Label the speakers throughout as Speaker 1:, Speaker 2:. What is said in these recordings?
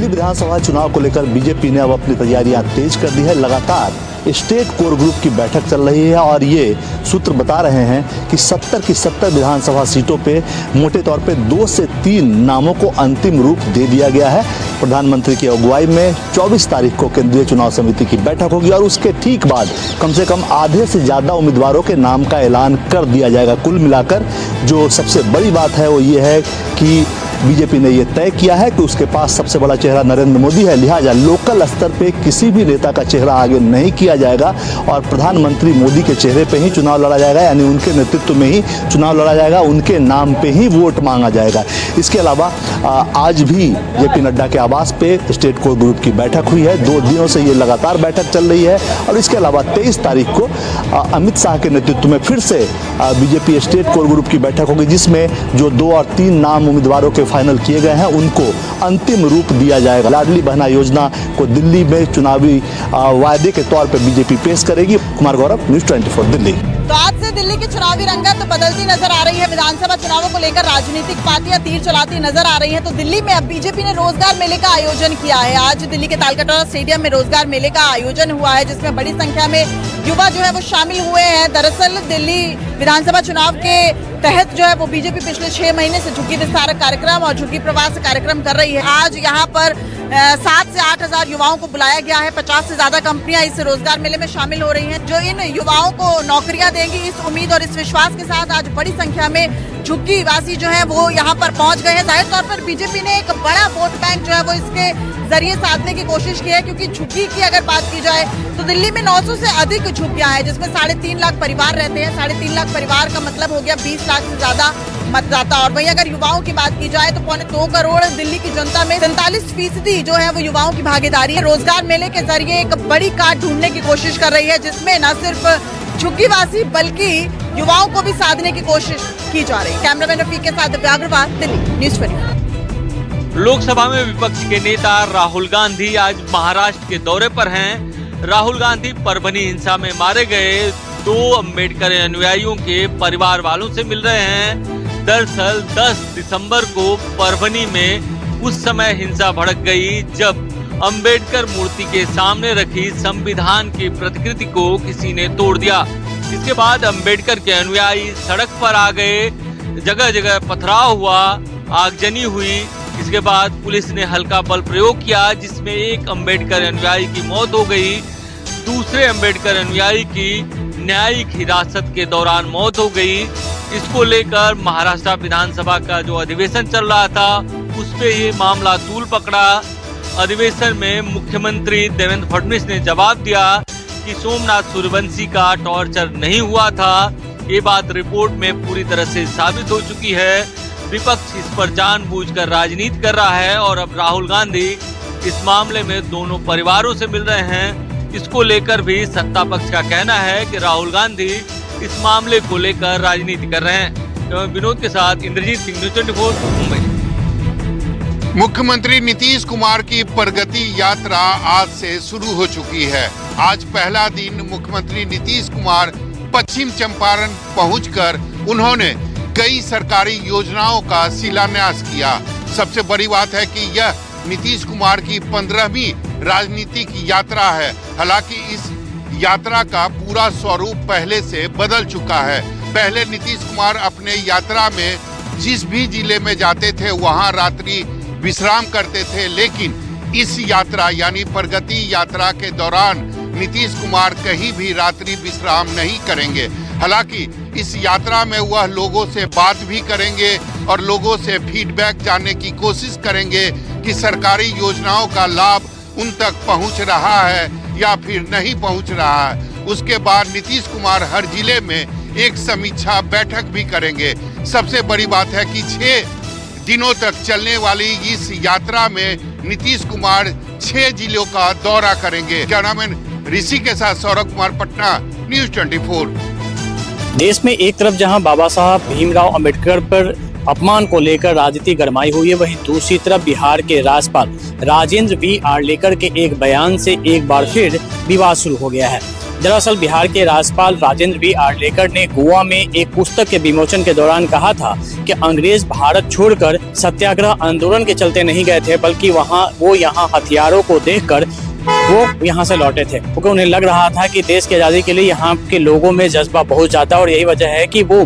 Speaker 1: दिल्ली विधानसभा चुनाव को लेकर बीजेपी ने अब अपनी तैयारियां तेज कर दी है। लगातार स्टेट कोर ग्रुप की बैठक चल रही है और ये सूत्र बता रहे हैं कि 70 की 70 विधानसभा सीटों पे मोटे तौर पे 2 से 3 नामों को अंतिम रूप दे दिया गया है। प्रधानमंत्री की अगुवाई में 24 तारीख को केंद्रीय चुनाव समिति की बैठक होगी और उसके ठीक बाद कम से कम आधे से ज़्यादा उम्मीदवारों के नाम का ऐलान कर दिया जाएगा। कुल मिलाकर जो सबसे बड़ी बात है वो ये है कि बीजेपी ने यह तय किया है कि उसके पास सबसे बड़ा चेहरा नरेंद्र मोदी है, लिहाजा लोकल स्तर पे किसी भी नेता का चेहरा आगे नहीं किया जाएगा और प्रधानमंत्री मोदी के चेहरे पे ही चुनाव लड़ा जाएगा, यानी उनके नेतृत्व में ही चुनाव लड़ा जाएगा, उनके नाम पे ही वोट मांगा जाएगा। इसके अलावा आज भी जेपी नड्डा के आवास पे स्टेट कोर ग्रुप की बैठक हुई है। 2 दिनों से ये लगातार बैठक चल रही है और इसके अलावा 23 तारीख को अमित शाह के नेतृत्व में फिर से बीजेपी स्टेट कोर ग्रुप की बैठक होगी, जिसमें जो 2 और 3 नाम उम्मीदवारों के फाइनल किए गए हैं उनको अंतिम रूप दिया जाएगा। लाडली बहना योजना को दिल्ली में चुनावी वायदे के तौर पर बीजेपी पेश करेगी। कुमार गौरव, न्यूज़ 24 दिल्ली।
Speaker 2: तो आज से दिल्ली की चुनावी रंगत तो बदलती नजर आ रही है। विधानसभा चुनावों को लेकर राजनीतिक पार्टियां तीर चलाती नजर आ रही हैं। तो दिल्ली में अब बीजेपी ने रोजगार मेले का आयोजन किया है। आज दिल्ली के तालकटोरा स्टेडियम में रोजगार मेले का आयोजन हुआ है, जिसमें बड़ी संख्या में युवा जो है वो शामिल हुए हैं। दरअसल दिल्ली विधानसभा चुनाव के तहत जो है वो बीजेपी पिछले 6 महीने से झुग्गी विस्तारक कार्यक्रम और झुग्गी प्रवास कार्यक्रम कर रही है। आज यहाँ पर 7 से 8 हजार युवाओं को बुलाया गया है। 50 से ज्यादा कंपनियां इस रोजगार मेले में शामिल हो रही हैं, जो इन युवाओं को नौकरियां देंगी। इस उम्मीद और इस विश्वास के साथ आज बड़ी संख्या में झुग्गी वासी जो है वो यहाँ पर पहुंच गए हैं। जाहिर तौर पर बीजेपी ने एक बड़ा वोट बैंक जो है वो इसके जरिए साधने की कोशिश की है, क्योंकि झुग्गी की अगर बात की जाए तो दिल्ली में 900 से अधिक झुग्गियां हैं, जिसमें 3.5 लाख परिवार रहते हैं। 3.5 लाख परिवार का मतलब हो गया 20 लाख से ज्यादा मतदाता। और वहीं अगर युवाओं की बात की जाए तो 2.25 करोड़ दिल्ली की जनता में 47% जो है वो युवाओं की भागीदारी है। रोजगार मेले के जरिए एक बड़ी काट ढूंढने की कोशिश कर रही है, जिसमें न सिर्फ झुग्गीवासी बल्कि युवाओं को भी साधने की कोशिश की जा रही है। कैमरामैन रफीक के साथ दिव्या अग्रवाल, दिल्ली, न्यूज़ 24।
Speaker 3: लोकसभा में विपक्ष के नेता राहुल गांधी आज महाराष्ट्र के दौरे पर हैं। राहुल गांधी परभनी हिंसा में मारे गए 2 अम्बेडकर अनुयायियों के परिवार वालों से मिल रहे हैं। दरअसल 10 दिसंबर को परभनी में उस समय हिंसा भड़क गई जब अम्बेडकर मूर्ति के सामने रखी संविधान की प्रतिकृति को किसी ने तोड़ दिया। इसके बाद अम्बेडकर के अनुयायी सड़क पर आ गए, जगह जगह पथराव हुआ, आगजनी हुई। इसके बाद पुलिस ने हल्का बल प्रयोग किया, जिसमें एक अम्बेडकर अनुयायी की मौत हो गई। दूसरे अम्बेडकर अनुयायी की न्यायिक हिरासत के दौरान मौत हो गई। इसको लेकर महाराष्ट्र विधानसभा का जो अधिवेशन चल रहा था उस पे ये मामला तूल पकड़ा। अधिवेशन में मुख्यमंत्री देवेंद्र फडणवीस ने जवाब दिया कि सोमनाथ सूर्यवंशी का टॉर्चर नहीं हुआ था। ये बात रिपोर्ट में पूरी तरह से साबित हो चुकी है। विपक्ष इस पर जानबूझकर राजनीति कर रहा है और अब राहुल गांधी इस मामले में दोनों परिवारों से मिल रहे हैं। इसको लेकर भी सत्ता पक्ष का कहना है कि राहुल गांधी इस मामले को लेकर राजनीति कर रहे हैं। विनोद के साथ इंद्रजीत सिंह, न्यूज़ 24 मुंबई।
Speaker 4: मुख्यमंत्री नीतीश कुमार की प्रगति यात्रा आज से शुरू हो चुकी है। आज पहला दिन मुख्यमंत्री नीतीश कुमार पश्चिम चंपारण पहुंचकर उन्होंने कई सरकारी योजनाओं का शिलान्यास किया। सबसे बड़ी बात है कि यह नीतीश कुमार की 15वीं राजनीतिक यात्रा है। हालांकि इस यात्रा का पूरा स्वरूप पहले से बदल चुका है। पहले नीतीश कुमार अपने यात्रा में जिस भी जिले में जाते थे वहां रात्रि विश्राम करते थे, लेकिन इस यात्रा यानी प्रगति यात्रा के दौरान नीतीश कुमार कहीं भी रात्रि विश्राम नहीं करेंगे। हालांकि इस यात्रा में वह लोगों से बात भी करेंगे और लोगों से फीडबैक जानने की कोशिश करेंगे कि सरकारी योजनाओं का लाभ उन तक पहुंच रहा है या फिर नहीं पहुंच रहा है। उसके बाद नीतीश कुमार हर जिले में एक समीक्षा बैठक भी करेंगे। सबसे बड़ी बात है कि 6 दिनों तक चलने वाली इस यात्रा में नीतीश कुमार 6 जिलों का दौरा करेंगे। कैमरामैन ऋषि के साथ सौरभ कुमार, पटना, न्यूज़ 24।
Speaker 5: देश में एक तरफ जहां बाबा साहब भीमराव अंबेडकर पर अपमान को लेकर राजनीति गरमाई हुई है, वहीं दूसरी तरफ बिहार के राज्यपाल राजेंद्र V. आर्लेकर के एक बयान से एक बार फिर विवाद शुरू हो गया है। दरअसल बिहार के राज्यपाल राजेंद्र बी आर्लेकर ने गोवा में एक पुस्तक के विमोचन के दौरान कहा था कि अंग्रेज भारत छोड़कर सत्याग्रह आंदोलन के चलते नहीं गए थे, बल्कि वो यहाँ हथियारों को देखकर वो यहाँ से लौटे थे, क्योंकि उन्हें लग रहा था कि देश की आजादी के लिए यहाँ के लोगों में जज्बा बहुत ज्यादा, और यही वजह है कि वो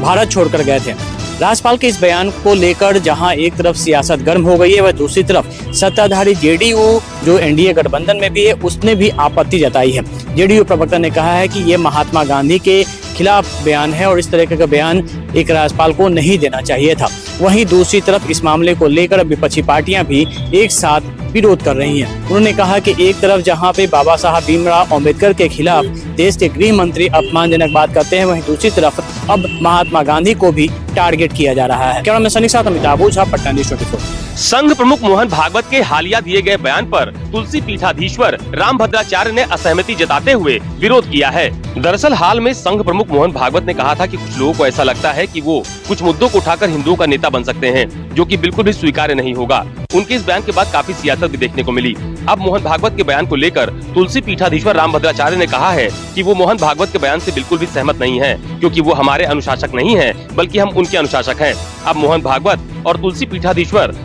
Speaker 5: भारत छोड़कर गए थे। राज्यपाल के इस बयान को लेकर जहां एक तरफ सियासत गर्म हो गई है, वह दूसरी तरफ सत्ताधारी जेडीयू जो एनडीए गठबंधन में भी है, उसने भी आपत्ति जताई है। जेडीयू प्रवक्ता ने कहा है कि ये महात्मा गांधी के खिलाफ बयान है और इस तरह का बयान एक राज्यपाल को नहीं देना चाहिए था। वहीं दूसरी तरफ इस मामले को लेकर विपक्षी पार्टियां भी एक साथ विरोध कर रही हैं। उन्होंने कहा कि एक तरफ जहां पे बाबा साहब भीमराव अंबेडकर के खिलाफ देश के गृह मंत्री अपमानजनक बात करते हैं, वहीं दूसरी तरफ अब महात्मा गांधी को भी टारगेट किया जा रहा है। कैमरामैन सनी के साथ अमिताभ ओझा, पटना न्यूज़ 24।
Speaker 6: संघ प्रमुख मोहन भागवत के हालिया दिए गए बयान पर तुलसी पीठाधीश्वर रामभद्राचार्य ने असहमति जताते हुए विरोध किया है। दरअसल हाल में संघ प्रमुख मोहन भागवत ने कहा था कि कुछ लोगों को ऐसा लगता है कि वो कुछ मुद्दों को उठाकर हिंदुओं का नेता बन सकते हैं, जो कि बिल्कुल भी स्वीकार्य नहीं होगा। उनके इस बयान के बाद काफी सियासत भी देखने को मिली। अब मोहन भागवत के बयान को लेकर तुलसी पीठाधीश्वर रामभद्राचार्य ने कहा है कि वो मोहन भागवत के बयान से बिल्कुल भी सहमत नहीं है, क्योंकि वो हमारे अनुशासक नहीं है, बल्कि हम उनके अनुशासक हैं। अब मोहन भागवत और तुलसी पीठाधीश्वर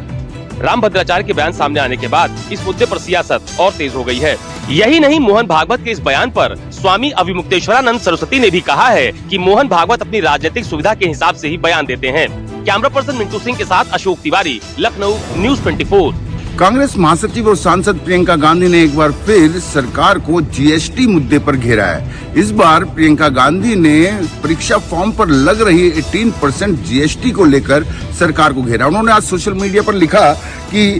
Speaker 6: रामभद्राचार्य के बयान सामने आने के बाद इस मुद्दे पर सियासत और तेज हो गई है। यही नहीं, मोहन भागवत के इस बयान पर स्वामी अविमुक्तेश्वरानंद सरस्वती ने भी कहा है कि मोहन भागवत अपनी राजनीतिक सुविधा के हिसाब से ही बयान देते हैं। कैमरा पर्सन मिंटू सिंह के साथ अशोक तिवारी, लखनऊ, न्यूज़ 24।
Speaker 7: कांग्रेस महासचिव और सांसद प्रियंका गांधी ने एक बार फिर सरकार को जीएसटी मुद्दे पर घेरा है। इस बार प्रियंका गांधी ने परीक्षा फॉर्म पर लग रही 18% जीएसटी को लेकर सरकार को घेरा। उन्होंने आज सोशल मीडिया पर लिखा कि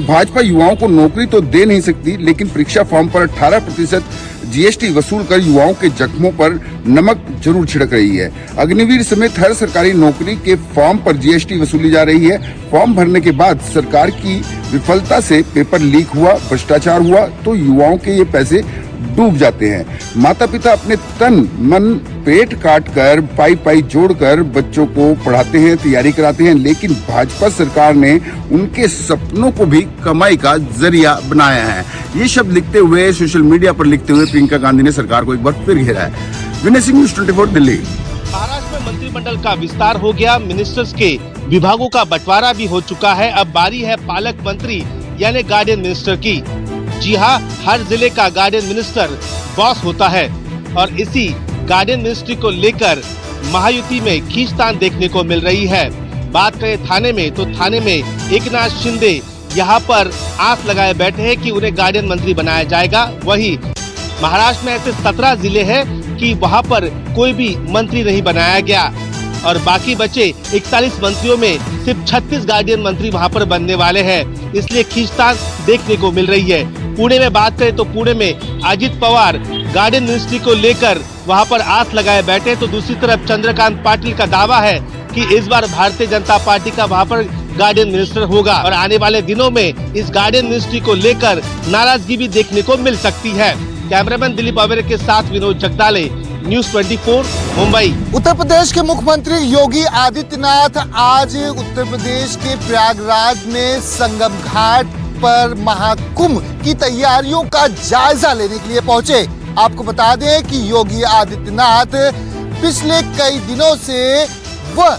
Speaker 7: भाजपा युवाओं को नौकरी तो दे नहीं सकती, लेकिन परीक्षा फॉर्म पर 18% जीएसटी वसूल कर युवाओं के जख्मों पर नमक जरूर छिड़क रही है। अग्निवीर समेत हर सरकारी नौकरी के फॉर्म पर जीएसटी वसूली जा रही है। फॉर्म भरने के बाद सरकार की विफलता से पेपर लीक हुआ, भ्रष्टाचार हुआ, तो युवाओं के ये पैसे डूब जाते हैं। माता पिता अपने तन मन पेट काट कर पाई जोड़कर बच्चों को पढ़ाते हैं, तैयारी कराते हैं, लेकिन भाजपा सरकार ने उनके सपनों को भी कमाई का जरिया बनाया है। ये शब्द लिखते हुए, सोशल मीडिया पर लिखते हुए प्रियंका गांधी ने सरकार को एक बार फिर घेरा है। विनय सिंह, न्यूज़ 24, दिल्ली।
Speaker 8: महाराष्ट्र में मंत्रिमंडल का विस्तार हो गया, मिनिस्टर्स के विभागों का बंटवारा भी हो चुका है। अब बारी है पालक मंत्री यानी गार्डियन मिनिस्टर की। जी हाँ, हर जिले का गार्डियन मिनिस्टर बॉस होता है और इसी गार्डियन मिनिस्ट्री को लेकर महायुति में खींचतान देखने को मिल रही है। बात करें थाने में, तो थाने में एकनाथ शिंदे यहाँ पर आस लगाए बैठे हैं कि उन्हें गार्डियन मंत्री बनाया जाएगा। वही महाराष्ट्र में ऐसे 17 जिले हैं कि वहाँ पर कोई भी मंत्री नहीं बनाया गया और बाकी बचे 41 मंत्रियों में सिर्फ 36 गार्डियन मंत्री वहाँ पर बनने वाले हैं, इसलिए खींचतान देखने को मिल रही है। पुणे में बात करें तो पुणे में अजित पवार गार्डियन मिनिस्ट्री को लेकर वहाँ पर आस लगाए बैठे, तो दूसरी तरफ चंद्रकांत पाटिल का दावा है कि इस बार भारतीय जनता पार्टी का वहाँ पर गार्डियन मिनिस्टर होगा और आने वाले दिनों में इस गार्डियन मिनिस्ट्री को लेकर नाराजगी भी देखने को मिल सकती है। कैमरामैन दिलीप अवेरे के साथ विनोद जगदाले, न्यूज़ 24, मुंबई।
Speaker 9: उत्तर प्रदेश के मुख्यमंत्री योगी आदित्यनाथ आज उत्तर प्रदेश के प्रयागराज में संगम घाट पर महाकुंभ की तैयारियों का जायजा लेने के लिए पहुंचे। आपको बता दें कि योगी आदित्यनाथ पिछले कई दिनों से वह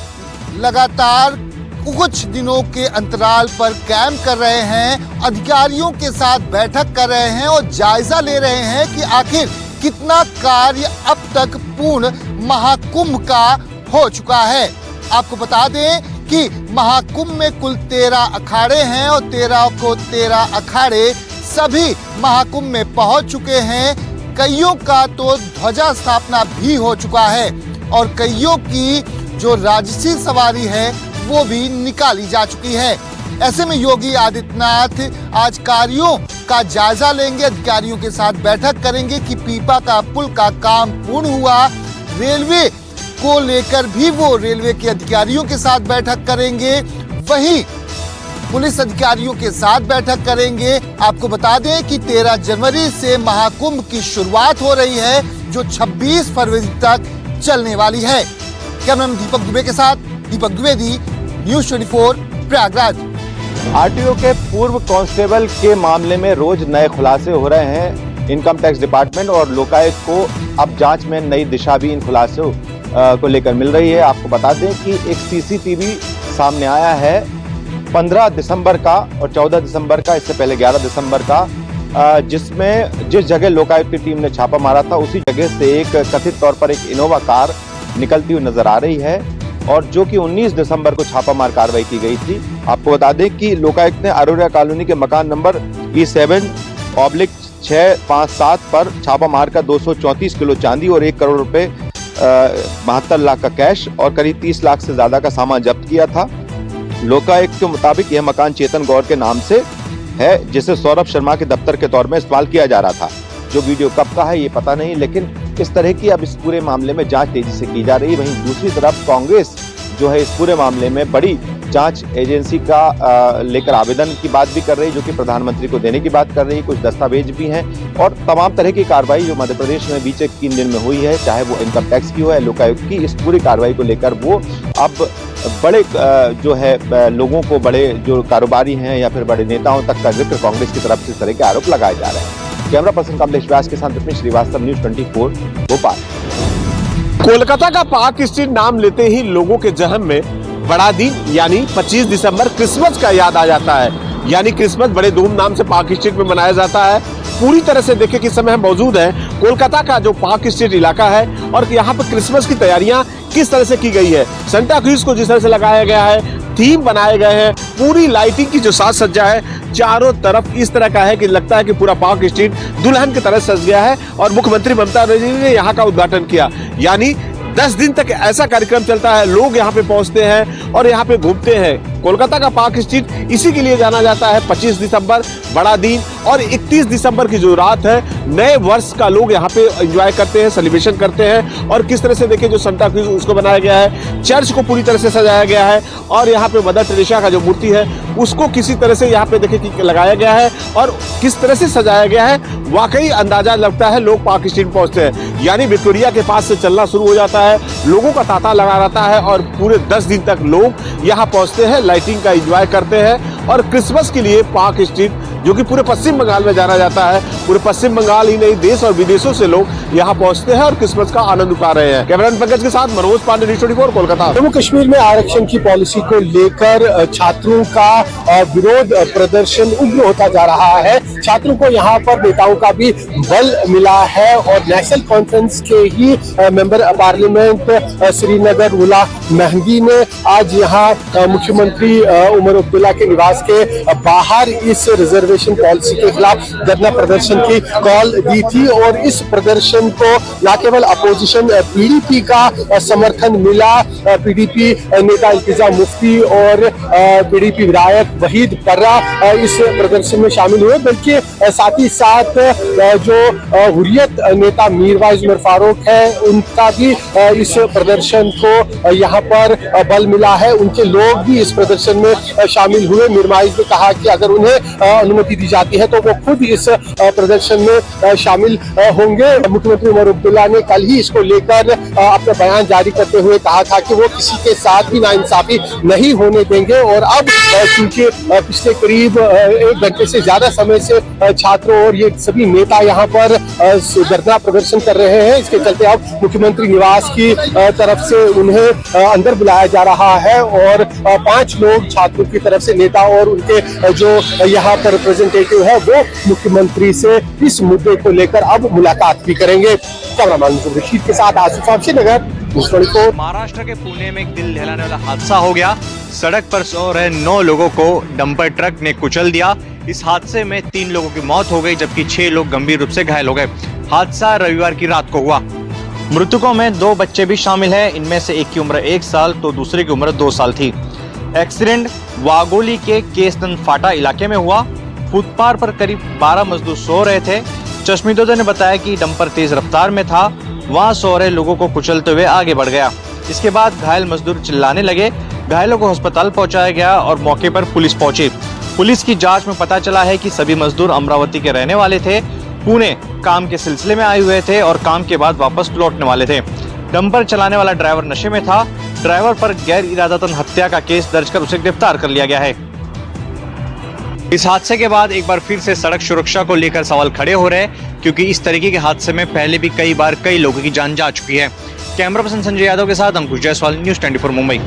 Speaker 9: लगातार कुछ दिनों के अंतराल पर कैंप कर रहे हैं, अधिकारियों के साथ बैठक कर रहे हैं और जायजा ले रहे हैं कि आखिर कितना कार्य अब तक पूर्ण महाकुंभ का हो चुका है। आपको बता दें कि महाकुंभ में कुल 13 अखाड़े हैं और 13 को 13 अखाड़े सभी महाकुंभ में पहुंच चुके हैं। कईयों का तो ध्वजा स्थापना भी हो चुका है और कईयों की जो राजसी सवारी है वो भी निकाली जा चुकी है। ऐसे में योगी आदित्यनाथ आज कार्यों का जायजा लेंगे, अधिकारियों के साथ बैठक करेंगे कि पीपा का पुल का काम पूर्ण हुआ। रेलवे को लेकर भी वो रेलवे के अधिकारियों के साथ बैठक करेंगे, वहीं पुलिस अधिकारियों के साथ बैठक करेंगे। आपको बता दें कि 13 जनवरी से महाकुंभ की शुरुआत हो रही है जो 26 फरवरी तक चलने वाली है। कैमरामैन दीपक दुबे के साथ दीपक द्विवेदी, न्यूज़ 24, प्रयागराज।
Speaker 10: आरटीओ के पूर्व कांस्टेबल के मामले में रोज नए खुलासे हो रहे हैं। इनकम टैक्स डिपार्टमेंट और लोकायुक्त को अब जांच में नई दिशा भी इन खुलासों को लेकर मिल रही है। आपको बता दें कि एक सीसीटीवी सामने आया है 15 दिसंबर का और 14 दिसंबर का, इससे पहले 11 दिसंबर का, जिसमें जिस जगह लोकायुक्त की टीम ने छापा मारा था उसी जगह से एक कथित तौर पर एक इनोवा कार निकलती हुई नजर आ रही है और जो कि 19 दिसंबर को छापामार कार्रवाई की गई थी। आपको बता दें कि लोकायुक्त ने अरोरा कॉलोनी के मकान नंबर E7/657 पर छापा मारकर 234 किलो चांदी और 1 करोड़ रुपए 72 लाख का कैश और करीब 30 लाख से ज्यादा का सामान जब्त किया था। लोकायुक्त के मुताबिक यह मकान चेतन गौर के नाम से है, जिसे सौरभ शर्मा के दफ्तर के तौर में इस्तेमाल किया जा रहा था। जो वीडियो कब का है ये पता नहीं, लेकिन इस तरह की अब इस पूरे मामले में जांच तेजी से की जा रही है। वहीं दूसरी तरफ कांग्रेस जो है इस पूरे मामले में बड़ी जांच एजेंसी का लेकर आवेदन की बात भी कर रही है, जो कि प्रधानमंत्री को देने की बात कर रही है। कुछ दस्तावेज भी हैं और तमाम तरह की कार्रवाई जो मध्य प्रदेश में बीते 3 दिन में हुई है, चाहे वो इनकम टैक्स की हो या लोकायुक्त की, इस पूरी कार्रवाई को लेकर वो अब बड़े जो है लोगों को, बड़े जो कारोबारी हैं या फिर बड़े नेताओं तक का जिक्र कांग्रेस की तरफ से इस तरह के आरोप लगाए जा रहे हैं। कैमरा पर्सन कमलेश व्यास के साथ विपिन श्रीवास्तव, न्यूज़ 24 भोपाल।
Speaker 8: कोलकाता का पार्क स्ट्रीट नाम लेते ही लोगों के जहन में बड़ा दिन यानी 25 दिसंबर क्रिसमस का याद आ जाता है। यानी क्रिसमस बड़े धूमधाम से पार्क स्ट्रीट में मनाया जाता है। पूरी तरह से देखें कि समय हम मौजूद हैं कोलकाता का जो पार्क स्ट्रीट इलाका है और यहाँ पर क्रिसमस की तैयारियां किस तरह से की गई है। सेंटा क्रूज को जिस तरह से लगाया गया है, थीम बनाए गए हैं, पूरी लाइटिंग की जो साज सज्जा है चारों तरफ इस तरह का है कि लगता है कि पूरा पार्क स्ट्रीट दुल्हन की तरह सज गया है। और मुख्यमंत्री ममता बनर्जी ने यहाँ का उद्घाटन किया। यानी 10 दिन तक ऐसा कार्यक्रम चलता है, लोग यहाँ पे पहुंचते हैं और यहाँ पे घूमते हैं। कोलकाता का पार्क स्ट्रीट इसी के लिए जाना जाता है। 25 दिसंबर बड़ा दिन और 31 दिसंबर की जो रात है, नए वर्ष का लोग यहाँ पे एंजॉय करते हैं, सेलिब्रेशन करते हैं। और किस तरह से देखिए जो सेंटा क्रूज उसको बनाया गया है, चर्च को पूरी तरह से सजाया गया है और यहाँ पे मदर टेरेसा का जो मूर्ति है उसको किसी तरह से यहाँ पे देखिए लगाया गया है और किस तरह से सजाया गया है, वाकई अंदाजा लगता है लोग पार्क स्ट्रीट पहुंचते हैं। यानी विक्टोरिया के पास से चलना शुरू हो जाता है, लोगों का तांता लगा रहता है और पूरे 10 दिन तक लोग यहाँ पहुंचते हैं, लाइटिंग का एंजॉय करते हैं। और क्रिसमस के लिए पार्क स्ट्रीट जो कि पूरे पश्चिम बंगाल में जाना जाता है, पूरे पश्चिम बंगाल ही नहीं देश और विदेशों से लोग यहाँ पहुंचते हैं और क्रिसमस का आनंद उठा रहे हैं। कैमरामैन पंकज के साथ मनोज पांडे, न्यूज़ 24 कोलकाता।
Speaker 9: जम्मू कश्मीर में आरक्षण की पॉलिसी को लेकर छात्रों का विरोध प्रदर्शन उग्र होता जा रहा है। छात्रों को यहाँ पर नेताओं का भी बल मिला है और नेशनल कॉन्फ्रेंस के ही मेंबर पार्लियामेंट श्रीनगर गुलाम मेहंदी ने आज यहाँ मुख्यमंत्री उमर अब्दुल्ला के निवास के बाहर इस रिजर्वेशन पॉलिसी के खिलाफ धरना प्रदर्शन की कॉल दी थी। और इस प्रदर्शन को न केवल अपोजिशन पीडीपी का समर्थन मिला, पीडीपी नेता इल्तिजा मुफ्ती और पीडीपी विधायक वहीद पर्रा इस प्रदर्शन में शामिल हुए, बल्कि साथ ही साथ जो हुर्रियत नेता मीरवाइज उमर फारूक है उनका भी इस प्रदर्शन को यहाँ पर बल मिला है। उनके लोग भी इस प्रदर्शन में शामिल हुए। मीरवाइज ने कहा कि अगर उन्हें अनुमति दी जाती है तो वो खुद इस प्रदर्शन में शामिल होंगे। मुख्यमंत्री उमर अब्दुल्ला ने कल ही इसको लेकर अपना बयान जारी करते हुए कहा था कि वो किसी के साथ भी नाइंसाफी नहीं होने देंगे। और अब क्योंकि पिछले करीब 1 घंटे से ज्यादा समय से छात्रों और ये सभी नेता यहाँ पर धरना प्रदर्शन कर रहे हैं, इसके चलते अब मुख्यमंत्री निवास की तरफ से उन्हें अंदर बुलाया जा रहा है और 5 लोग छात्रों की तरफ से नेता और उनके जो यहाँ पर रिप्रेजेंटेटिव है वो मुख्यमंत्री से इस मुद्दे को लेकर अब मुलाकात भी करेंगे। कैमरामैन रशीद के साथ आसिफ श्रीनगर।
Speaker 11: महाराष्ट्र के पुणे में एक दिल दहलाने वाला हादसा हो गया। सड़क पर सो रहे 9 लोगों को डंपर ट्रक ने कुचल दिया। इस हादसे में 3 लोगों की मौत हो गई जबकि 6 लोग गंभीर रूप से घायल हो गए। हादसा रविवार की रात को हुआ। मृतकों में 2 बच्चे भी शामिल हैं। इनमें से एक की उम्र 1 साल तो दूसरे की उम्र 2 साल थी। एक्सीडेंट वागोली के केसनन फाटा इलाके में हुआ। फुटपाथ पर करीब 12 मजदूर सो रहे थे। चश्मदीदों ने बताया कि डंपर तेज रफ्तार में था, वहां सो रहे लोगों को कुचलते हुए आगे बढ़ गया। इसके बाद घायल मजदूर चिल्लाने लगे। घायलों को अस्पताल पहुंचाया गया और मौके पर पुलिस पहुंची। पुलिस की जांच में पता चला है कि सभी मजदूर अमरावती के रहने वाले थे, पुणे काम के सिलसिले में आए हुए थे और काम के बाद वापस लौटने वाले थे। डंपर चलाने वाला ड्राइवर नशे में था। ड्राइवर पर गैर इरादतन हत्या का केस दर्ज कर उसे गिरफ्तार कर लिया गया है। इस हादसे के बाद एक बार फिर से सड़क सुरक्षा को लेकर सवाल खड़े हो रहे हैं। क्योंकि इस तरीके के हादसे में पहले भी कई बार कई लोगों की जान जा चुकी है। कैमरा पर्सन संजय यादव के साथ अंकुश जायसवाल, न्यूज़ 24 मुंबई।